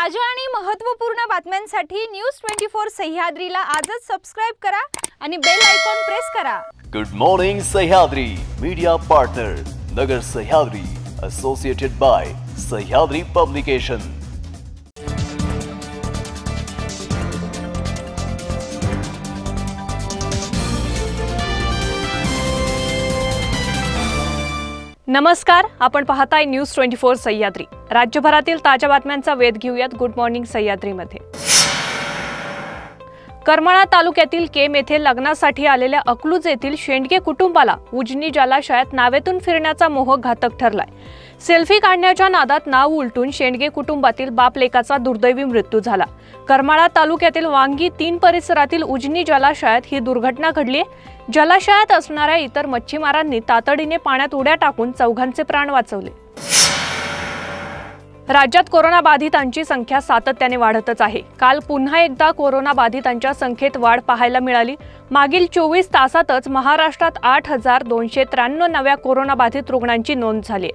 ताज्या आणि महत्त्वपूर्ण बातम्यांसाठी न्यूज 24 सह्याद्रीला आजच सबस्क्राइब करा आणि बेल आयकॉन प्रेस करा। Good morning Sahyadri media partner नगर Sahyadri associated bye Sahyadri publication. नमस्कार, आपण पाहताय न्यूज 24 सह्याद्री। राज्यभरातील ताज्या बातम्यांचा वेध घेऊयात गुड मॉर्निंग सह्याद्रीमध्ये। करमाळा तालुक्यातील केम येथे लग्नासाठी आलेल्या अकलूज येथील शेंडगे कुटुंबाला उजनी जलाशयात नावेतून फिरण्याचा मोह घातक ठरलाय। सेल्फी काढण्याच्या नादात नाव उलटून शेंडगे कुटुंबातील बाप लेकाचा दुर्दैवी मृत्यू झाला। करमाळा तालुक्यातील वांगी 3 परिसरातील उजनी जलाशयात ही दुर्घटना घडली आहे। जलाशयात असणाऱ्या इतर मच्छीमारांनी तातडीने पाण्यात उड्या टाकून चौघांचे प्राण वाचवले। राज्यात कोरोना बाधितांची संख्या सातत्याने वाढतच आहे। काल पुन्हा एकदा कोरोना बाधितांच्या संख्येत वाढ पाहायला मिळाली। मागील 24 तासातच महाराष्ट्रात 8293 नव्या कोरोना बाधित रुग्णांची नोंद झाली।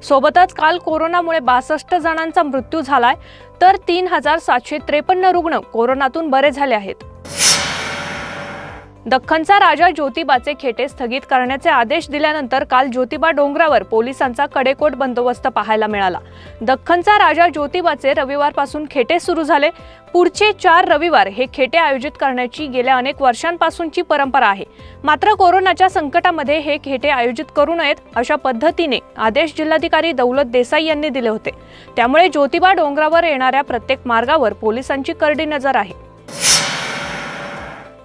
सोबतच काल कोरोनामुळे 62 जणांचा मृत्यू झालाय, तर 3753 रुग्ण कोरोनातून बरे झाले आहेत। दख्खनचा राजा ज्योतिबाचे खेटे स्थगित करण्याचे आदेश दिल्यानंतर काल ज्योतिबा डोंगरावर पोलिसांचा कडेकोट बंदोबस्त पाहायला मिळाला। दख्खनचा राजा ज्योतिबाचे रविवारपासून खेटे सुरू झाले। पुढचे 4 रविवार हे खेटे आयोजित करण्याची गेल्या अनेक वर्षांपासूनची परंपरा आहे। मात्र कोरोनाच्या संकटामध्ये हे खेटे आयोजित करू नयेत अशा पद्धतीने आदेश जिल्हाधिकारी दौलत देसाई यांनी दिले होते। त्यामुळे ज्योतिबा डोंगरावर येणाऱ्या प्रत्येक मार्गावर पोलिसांची करडी नजर आहे।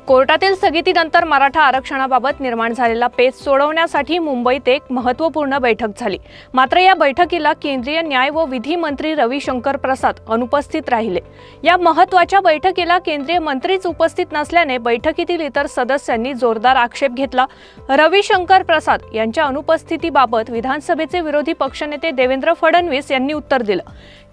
कोर्टातील स्थगितीनंतर मराठा आरक्षणाबाबत निर्माण झालेला पेच सोडवण्यासाठी मुंबईत एक महत्त्वपूर्ण बैठक झाली। मात्र या बैठकीला केंद्रीय न्याय व विधी मंत्री रविशंकर प्रसाद अनुपस्थित राहिले। या महत्त्वाच्या बैठकीला केंद्रीय मंत्रीच उपस्थित नसल्याने बैठकीतील इतर सदस्यांनी जोरदार आक्षेप घेतला। रविशंकर प्रसाद यांच्या अनुपस्थितीबाबत विधानसभेचे विरोधी पक्षनेते देवेंद्र फडणवीस यांनी उत्तर दिलं।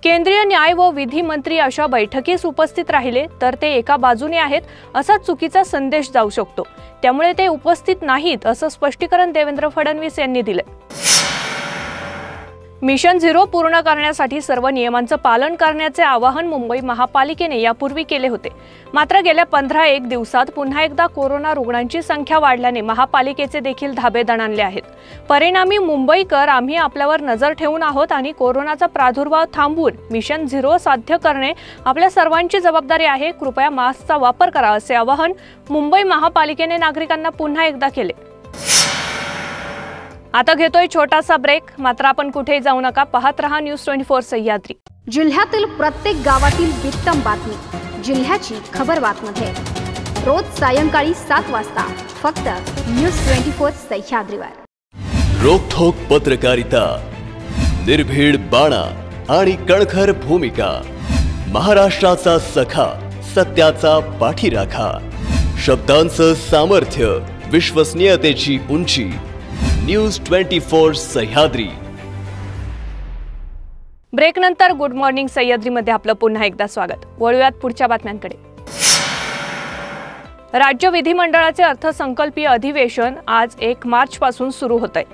केंद्रीय न्याय व विधी मंत्री अशा बैठकीस उपस्थित राहिले तर ते एका बाजूने आहेत असा चुकीचा संदेश जाऊ शकतो, त्यामुळे ते उपस्थित नाहीत असं स्पष्टीकरण देवेंद्र फडणवीस यांनी दिले। मिशन 0 पूर्ण करण्यासाठी सर्व नियमांचं पालन करण्याचे आवाहन मुंबई महापालिकेने यापूर्वी केले होते। मात्र गेल्या 15 दिवसात पुन्हा एकदा कोरोना रुग्णांची संख्या वाढल्याने महापालिकेचे देखील धाबे दणाणले आहेत। परिणामी मुंबईकर आम्ही आपल्यावर नजर ठेवून आहोत आणि कोरोनाचा प्रादुर्भाव थांबवून मिशन 0 साध्य करणे आपल्या सर्वांची जबाबदारी आहे। कृपया मास्कचा वापर करा असे आवाहन मुंबई महापालिकेने नागरिकांना पुन्हा एकदा केले। आता घेतोय छोटासा ब्रेक, मात्र आपण कुठेही जाऊ नका, पाहत रहा न्यूज 24 सह्याद्री। जिल्ह्यातील प्रत्येक गावातील बित्तम बातमी जिल्ह्याची खबर बातमध्ये रोज सायंकाळी 7 वाजता फक्त न्यूज 24 सह्याद्रीवर। रोखोक पत्रकारिता, निर्भीड बाणा आणि कणखर भूमिका, महाराष्ट्राचा सखा, सत्याचा पाठीराखा, शब्दांचं सामर्थ्य, विश्वसनीयतेची उंची, न्यूज 24 सह्याद्री। ब्रेक नंतर गुड मॉर्निंग सह्याद्रीमध्ये आपलं पुन्हा एकदा स्वागत। वळूयात पुढच्या बातम्यांकडे। राज्य विधिमंडळाचे अर्थसंकल्पीय अधिवेशन आज 1 मार्च पासून सुरू होतंय।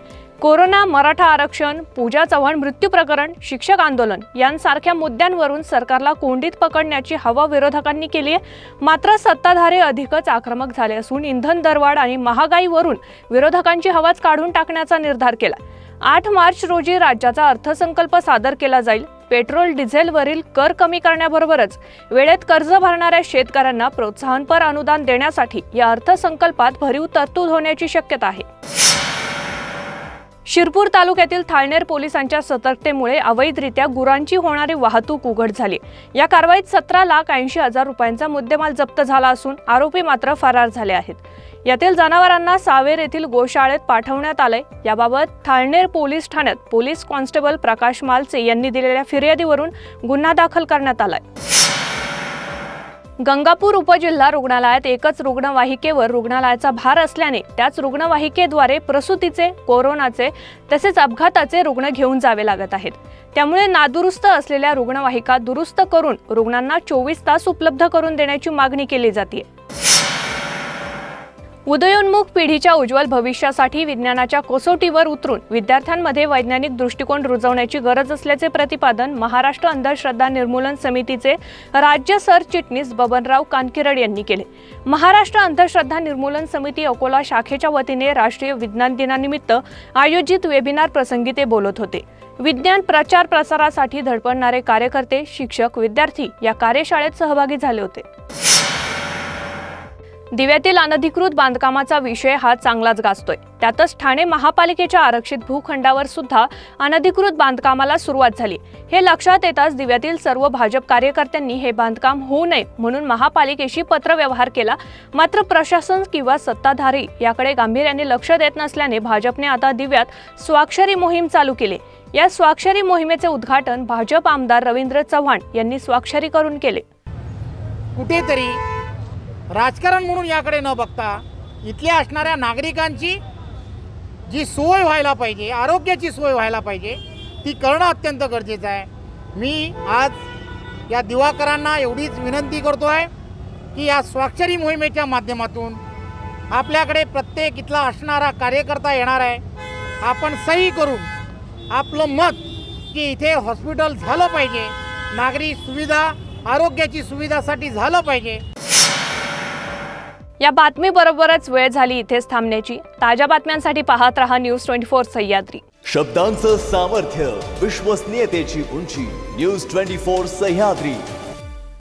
कोरोना, मराठा आरक्षण, पूजा चव्हाण मृत्यू प्रकरण, शिक्षक आंदोलन यांसारख्या मुद्द्यांवरून सरकारला कोंडीत पकडण्याची हवा विरोधकांनी केली आहे। मात्र सत्ताधारी अधिकच आक्रमक झाले असून इंधन दरवाढ आणि महागाईवरून विरोधकांची हवाच काढून टाकण्याचा निर्धार केला। 8 मार्च रोजी राज्याचा अर्थसंकल्प सादर केला जाईल। पेट्रोल डिझेलवरील कर कमी करण्याबरोबरच वेळेत कर्ज भरणाऱ्या शेतकऱ्यांना प्रोत्साहनपर अनुदान देण्यासाठी या अर्थसंकल्पात भरीव तरतूद होण्याची शक्यता आहे। शिरपूर तालुक्यातील थाळनेर पोलिसांच्या सतर्कतेमुळे अवैधरित्या गुरांची होणारी वाहतूक उघड झाली। या कारवाईत 17,80,000 रुपयांचा मुद्देमाल जप्त झाला असून आरोपी मात्र फरार झाले आहेत। यातील जनावरांना सावेर येथील गोशाळेत पाठवण्यात आले। याबाबत थाळनेर पोलीस ठाण्यात पोलीस कॉन्स्टेबल प्रकाश मालचे यांनी दिलेल्या फिर्यादीवरून गुन्हा दाखल करण्यात आलाय। गंगापूर उपजिल्हा रुग्णालयात एकच रुग्णवाहिकेवर रुग्णालयाचा भार असल्याने त्याच रुग्णवाहिकेद्वारे प्रसूतीचे, कोरोनाचे तसेच अपघाताचे रुग्ण घेऊन जावे लागत आहेत। त्यामुळे नादुरुस्त असलेल्या रुग्णवाहिका दुरुस्त करून रुग्णांना 24 तास उपलब्ध करून देण्याची मागणी केली जाते। उदयोन्मुख पिढीच्या उज्ज्वल भविष्यासाठी विज्ञानाच्या कसोटीवर उतरून विद्यार्थ्यांमध्ये वैज्ञानिक दृष्टिकोन रुजवण्याची गरज असल्याचे प्रतिपादन महाराष्ट्र अंधश्रद्धा निर्मूलन समितीचे राज्य सरचिटणीस बबनराव कानकिरड यांनी केले। महाराष्ट्र अंधश्रद्धा निर्मूलन समिती अकोला शाखेच्या वतीने राष्ट्रीय विज्ञान दिनानिमित्त आयोजित वेबिनार प्रसंगी ते बोलत होते। विज्ञान प्रचार प्रसारासाठी धडपडणारे कार्यकर्ते, शिक्षक, विद्यार्थी या कार्यशाळेत सहभागी झाले होते। दिव्यातील अनधिकृत बांधकामाचा विषय हा चांगलाच गाजतोय। त्यातच ठाणे महापालिकेच्या आरक्षित भूखंडावर सुद्धा अनधिकृत बांधकामाला सुरुवात झाली। हे लक्षात येताच दिव्यातील सर्व भाजप कार्यकर्त्यांनी हे बांधकाम होऊ नये म्हणून महापालिकेशी पत्रव्यवहार केला। मात्र प्रशासन किंवा सत्ताधारी याकडे गांभीर्याने लक्ष देत नसल्याने भाजपने आता दिव्यात स्वाक्षरी मोहीम चालू केली। या स्वाक्षरी मोहिमेचे उद्घाटन भाजप आमदार रवींद्र चव्हाण यांनी स्वाक्षरी करून केले। कुठेतरी राजकारण म्हणून याकडे न बघता इथल्या असणाऱ्या नागरिकांची जी सोय व्हायला पाहिजे, आरोग्याची सोय व्हायला पाहिजे, ती करणं अत्यंत गरजेचं आहे। मी आज या दिवाकरांना एवढीच विनंती करतो आहे की या स्वाक्षरी मोहिमेच्या माध्यमातून आपल्याकडे प्रत्येक इथला असणारा कार्यकर्ता येणार आहे। आपण सही करून आपलं मत की इथे हॉस्पिटल झालं पाहिजे, नागरी सुविधा, आरोग्याची सुविधासाठी झालं पाहिजे। या बातमीबरोबरच वेळ झाली इथेच थांबण्याची। ताज्या बातम्यांसाठी पाहत रहा न्यूज 24 सह्याद्री। शब्दांचं सामर्थ्य, विश्वसनीयतेची उंची, न्यूज 24 सह्याद्री।